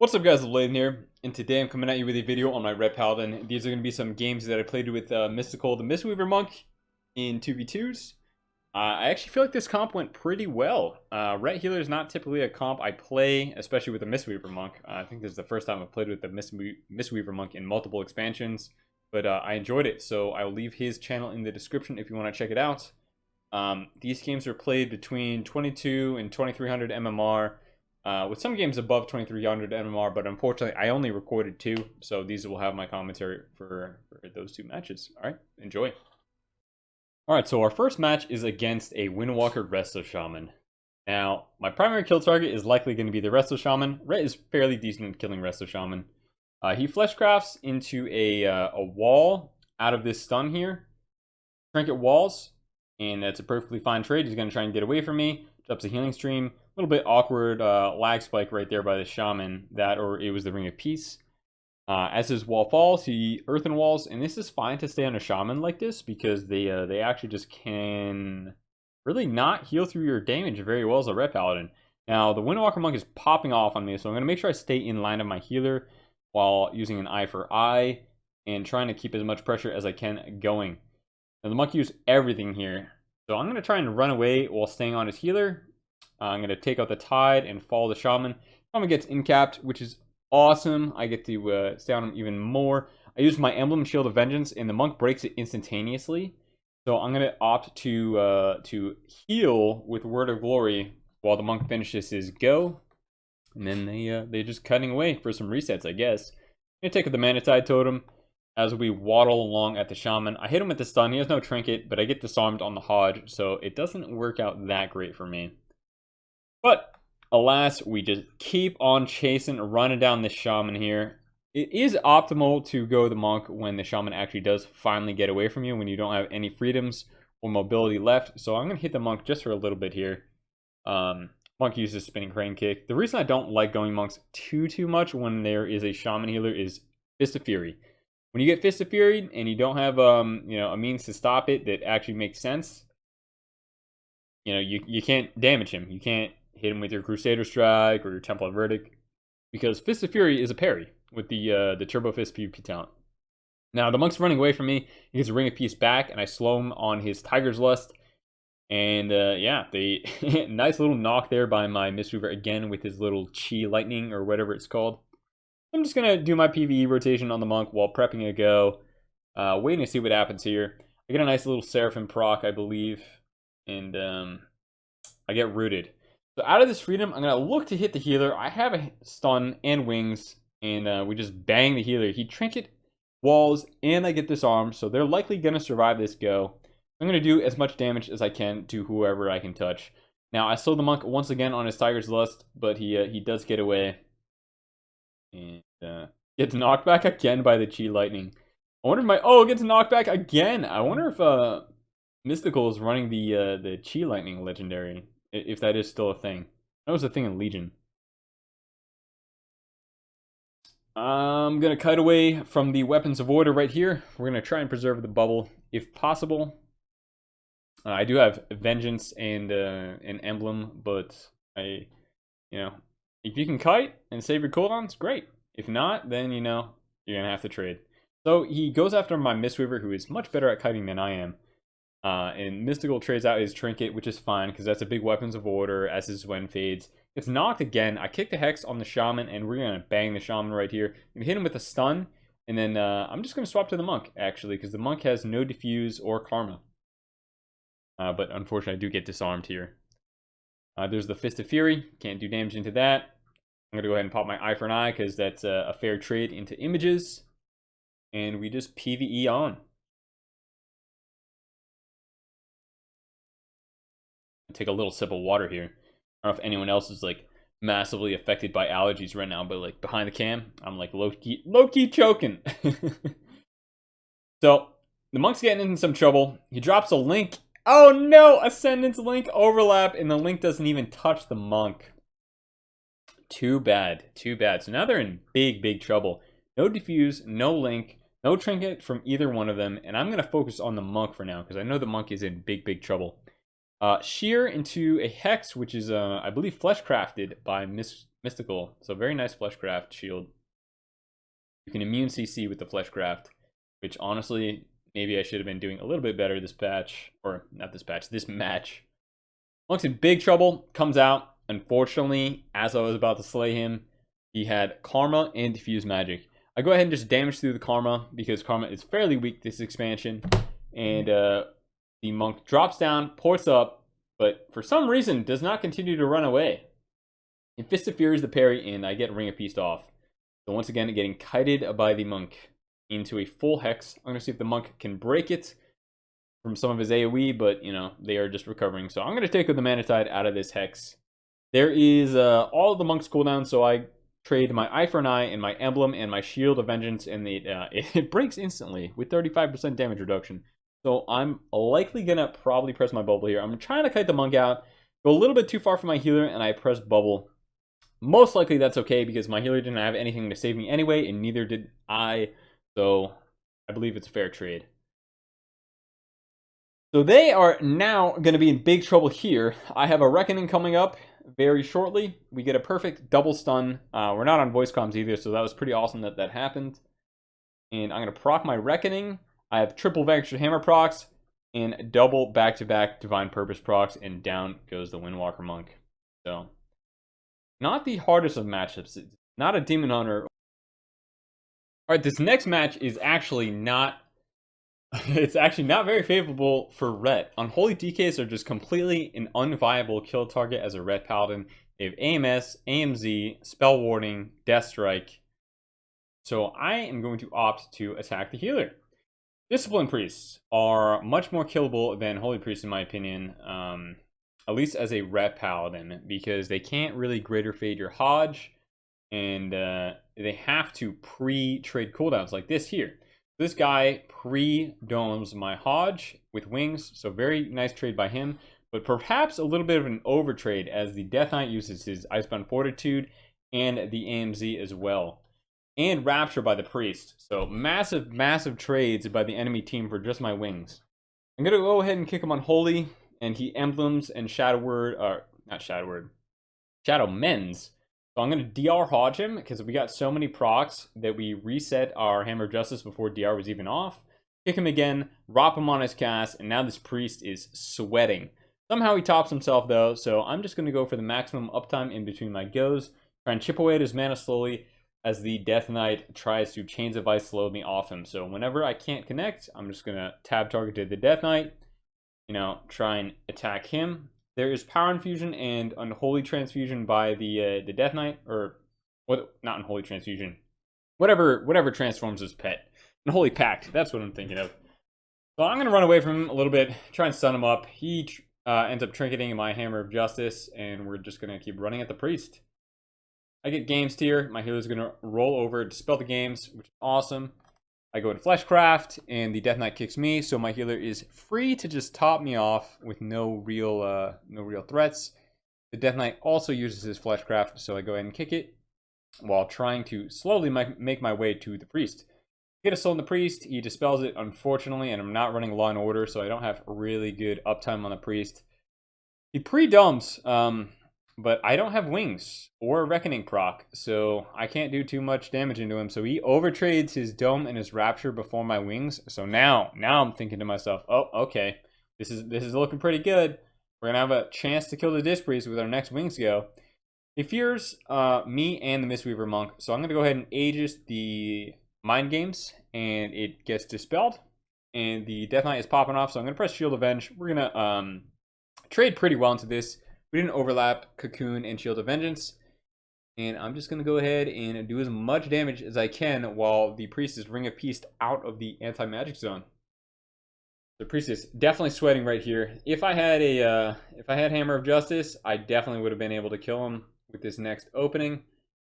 What's up guys, Layden here, and today I'm coming at you with a video on my Red Paladin. These are going to be some games that I played with Mystical the Mistweaver Monk in 2v2s. I actually feel like this comp went pretty well. Ret Healer is not typically a comp I play, especially with the Mistweaver Monk. I think this is the first time I've played with the Mistweaver Monk in multiple expansions, but I enjoyed it, so I'll leave his channel in the description if you want to check it out. These games are played between 22 and 2300 MMR. With some games above 2300 MMR, but unfortunately I only recorded 2, so these will have my commentary for those 2 matches. Alright, enjoy. Alright, so our first match is against a Windwalker Resto Shaman. Now, my primary kill target is likely going to be the Resto Shaman. Ret is fairly decent at killing Resto Shaman. He fleshcrafts into a wall out of this stun here. Trinket walls, and that's a perfectly fine trade. He's going to try and get away from me. Drops a healing stream. A little bit awkward lag spike right there by the Shaman. That, or it was the Ring of Peace. As his wall falls, he earthen walls, and this is fine to stay on a Shaman like this because they actually just can really not heal through your damage very well as a Red Paladin. Now, the Windwalker Monk is popping off on me, so I'm going to make sure I stay in line of my healer while using an eye for eye and trying to keep as much pressure as I can going. Now, the Monk used everything here, so I'm going to try and run away while staying on his healer. I'm going to take out the Tide and follow the Shaman. Shaman gets incapped, which is awesome. I get to stay on him even more. I use my Emblem Shield of Vengeance, and the Monk breaks it instantaneously. So I'm going to opt to heal with Word of Glory while the Monk finishes his go. And then they're just cutting away for some resets, I guess. I'm going to take out the Mana Tide Totem as we waddle along at the Shaman. I hit him with the stun. He has no trinket, but I get disarmed on the Hodge, so it doesn't work out that great for me. But, alas, we just keep on chasing, running down this Shaman here. It is optimal to go the Monk when the Shaman actually does finally get away from you, when you don't have any freedoms or mobility left. So I'm going to hit the Monk just for a little bit here. Monk uses Spinning Crane Kick. The reason I don't like going Monks too much when there is a Shaman healer is Fist of Fury. When you get Fist of Fury and you don't have a means to stop it that actually makes sense, you can't damage him. You can't hit him with your Crusader Strike or your Temple of Verdict, because Fist of Fury is a parry with the Turbo Fist PvP talent. Now, the Monk's running away from me. He gets a Ring of Peace back, and I slow him on his Tiger's Lust. And, yeah, nice little knock there by my Mistweaver again with his little Chi Lightning, or whatever it's called. I'm just going to do my PvE rotation on the Monk while prepping a go, waiting to see what happens here. I get a nice little Seraphim proc, I believe, and I get rooted. So out of this freedom, I'm going to look to hit the healer. I have a stun and wings, and we just bang the healer. He trinket walls, and I get disarmed, so they're likely going to survive this go. I'm going to do as much damage as I can to whoever I can touch. Now, I slow the Monk once again on his Tiger's Lust, but he does get away. And gets knocked back again by the Chi Lightning. I wonder if oh, it gets knocked back again. I wonder if Mystical is running the Chi Lightning legendary. If that is still a thing. That was a thing in Legion. I'm going to cut away from the Weapons of Order right here. We're going to try and preserve the bubble if possible. I do have Vengeance and an Emblem, but if you can kite and save your cooldowns, great. If not, then, you're going to have to trade. So he goes after my Mistweaver, who is much better at kiting than I am. And Mystical trades out his Trinket, which is fine, because that's a big Weapons of Order as his Wen fades. It's knocked again. I kick the Hex on the Shaman, and we're going to bang the Shaman right here. We hit him with a stun, and then I'm just going to swap to the Monk, actually, because the Monk has no Diffuse or Karma. But unfortunately, I do get disarmed here. There's the Fist of Fury. Can't do damage into that. I'm going to go ahead and pop my Eye for an Eye, because that's a fair trade into images. And we just PvE on. Take a little sip of water here. I don't know if anyone else is like massively affected by allergies right now, but like behind the cam, I'm like low-key choking. So the Monk's getting in some trouble. He drops a Link. Oh no! Ascendance Link overlap, and the Link doesn't even touch the Monk. Too bad. Too bad. So now they're in big trouble. No Diffuse, no Link, no Trinket from either one of them, and I'm going to focus on the Monk for now, because I know the Monk is in big trouble. Shear into a Hex, which is, I believe, fleshcrafted by mystical. So very nice Fleshcraft shield. You can immune CC with the Fleshcraft, which honestly, maybe I should have been doing a little bit better this patch. Or, not this patch, this match. Monk's in big trouble, comes out. Unfortunately, as I was about to slay him, he had Karma and Diffuse Magic. I go ahead and just damage through the Karma, because Karma is fairly weak this expansion. And the Monk drops down, ports up, but for some reason does not continue to run away. And Fist of Fury is the parry, and I get Ring of Peace off. So once again, getting kited by the Monk into a full Hex. I'm going to see if the Monk can break it from some of his AoE, but, you know, they are just recovering. So I'm going to take the Mana Tide out of this Hex. There is all of the Monk's cooldown, so I trade my Eye for an Eye and my Emblem and my Shield of Vengeance, and it breaks instantly with 35% damage reduction. So I'm likely going to probably press my Bubble here. I'm trying to kite the Monk out, go a little bit too far for my healer, and I press Bubble. Most likely that's okay, because my healer didn't have anything to save me anyway, and neither did I. So I believe it's a fair trade. So they are now going to be in big trouble here. I have a Reckoning coming up very shortly. We get a perfect double stun. We're not on voice comms either, so that was pretty awesome that that happened. And I'm going to proc my Reckoning. I have triple Vanquisher Hammer procs and double back-to-back Divine Purpose procs, and down goes the Windwalker Monk. So, not the hardest of matchups. It's not a Demon Hunter. Alright, this next match is actually not... it's actually not very favorable for Ret. Unholy DKs are just completely an unviable kill target as a Ret Paladin. They have AMS, AMZ, Spell Warding, Death Strike. So I am going to opt to attack the healer. Discipline Priests are much more killable than Holy Priests in my opinion. At least as a Ret Paladin, because they can't really Greater Fade your Hodge. And they have to pre-trade cooldowns like this here. This guy pre-domes my Hodge with wings, so very nice trade by him. But perhaps a little bit of an overtrade, as the Death Knight uses his Icebound Fortitude and the AMZ as well. And Rapture by the Priest. So massive, massive trades by the enemy team for just my wings. I'm going to go ahead and kick him on Holy, and he Emblems and Shadow Mends. So I'm going to DR Hodge him, because we got so many procs that we reset our Hammer of Justice before DR was even off. Kick him again, drop him on his cast, and now this Priest is sweating. Somehow he tops himself though, so I'm just going to go for the maximum uptime in between my goes. Try and chip away at his mana slowly as the Death Knight tries to Chains of Ice slow me off him. So whenever I can't connect, I'm just going to tab target to the Death Knight, you know, try and attack him. There is Power Infusion and Unholy Transfusion by the Death Knight, or what? Not Unholy Transfusion. Whatever transforms his pet. Unholy Pact. That's what I'm thinking of. So I'm gonna run away from him a little bit, try and stun him up. He ends up trinketing my Hammer of Justice, and we're just gonna keep running at the Priest. I get Games Tier. My healer's gonna roll over, dispel the games, which is awesome. I go into Fleshcraft, and the Death Knight kicks me, so my healer is free to just top me off with no real threats. The Death Knight also uses his Fleshcraft, so I go ahead and kick it, while trying to slowly make my way to the Priest. Get a soul in the Priest, he dispels it, unfortunately, and I'm not running Law and Order, so I don't have really good uptime on the Priest. He pre-dumps, but I don't have wings or Reckoning proc, so I can't do too much damage into him. So he overtrades his Dome and his Rapture before my wings. So now I'm thinking to myself, oh, okay, this is looking pretty good. We're gonna have a chance to kill the Disc Priest with our next wings go. He fears me and the Mistweaver Monk, so I'm gonna go ahead and Aegis the Mind Games, and it gets dispelled. And the Death Knight is popping off, so I'm gonna press Shield Avenge. We're gonna trade pretty well into this. We didn't overlap Cocoon and Shield of Vengeance. And I'm just going to go ahead and do as much damage as I can while the Priest is Ring of Peace out of the anti-magic zone. The Priest is definitely sweating right here. If I had Hammer of Justice, I definitely would have been able to kill him with this next opening.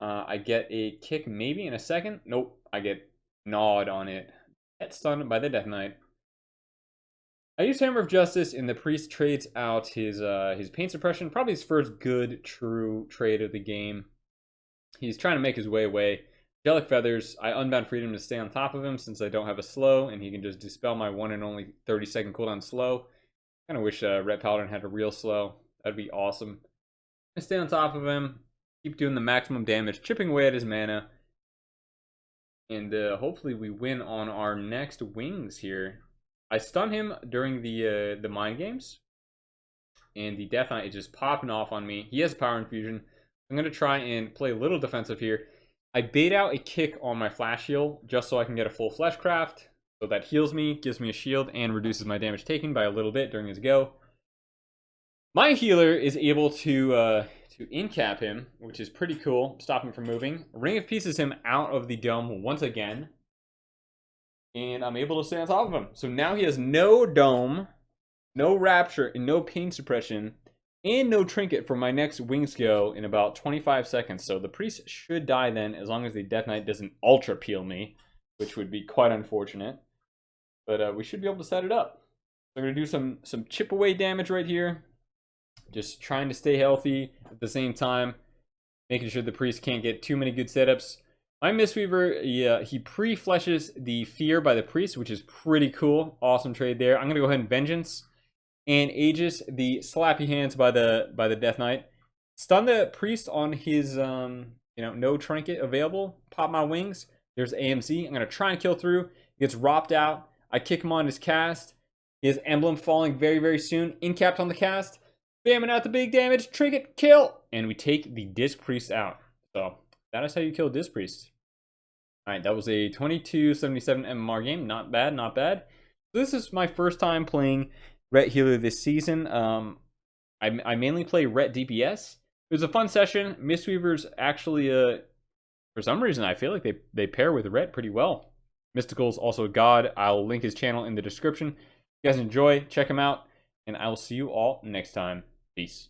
I get a kick maybe in a second. Nope, I get gnawed on it. Get stunned by the Death Knight. I use Hammer of Justice, and the Priest trades out his Pain Suppression. Probably his first good, true trade of the game. He's trying to make his way away. Angelic Feathers, I Unbound Freedom to stay on top of him since I don't have a slow, and he can just dispel my 1 and only 30-second cooldown slow. Kind of wish Ret Paladin had a real slow. That'd be awesome. I stay on top of him. Keep doing the maximum damage, chipping away at his mana. And hopefully we win on our next wings here. I stun him during the mind games. And the Death Knight is just popping off on me. He has Power Infusion. I'm going to try and play a little defensive here. I bait out a kick on my Flash Heal just so I can get a full Fleshcraft. So that heals me, gives me a shield, and reduces my damage taken by a little bit during his go. My healer is able to incap him, which is pretty cool. Stop him from moving. Ring of Peace is him out of the dome once again. And I'm able to stay on top of him. So now he has no dome, no rapture, and no pain suppression, and no trinket for my next wings go in about 25 seconds. So the priest should die then, as long as the Death Knight doesn't ultra peel me, which would be quite unfortunate. But we should be able to set it up. So I'm going to do some chip away damage right here. Just trying to stay healthy at the same time, making sure the priest can't get too many good setups. My Mistweaver, yeah, he pre-fleshes the Fear by the priest, which is pretty cool. Awesome trade there. I'm going to go ahead and Vengeance and Aegis the Slappy Hands by the Death Knight. Stun the priest on his no trinket available. Pop my wings. There's AMC. I'm going to try and kill through. He gets ropped out. I kick him on his cast. His emblem falling very, very soon. Incapped on the cast. Bamming out the big damage. Trinket, kill! And we take the Disc Priest out. So, that is how you kill Disc Priest. Alright, that was a 2277 MMR game. Not bad, not bad. So this is my first time playing Ret Healer this season. I mainly play Ret DPS. It was a fun session. Mistweaver's actually, for some reason, I feel like they pair with Ret pretty well. Mystical's also a god. I'll link his channel in the description. If you guys enjoy, check him out. And I will see you all next time. Peace.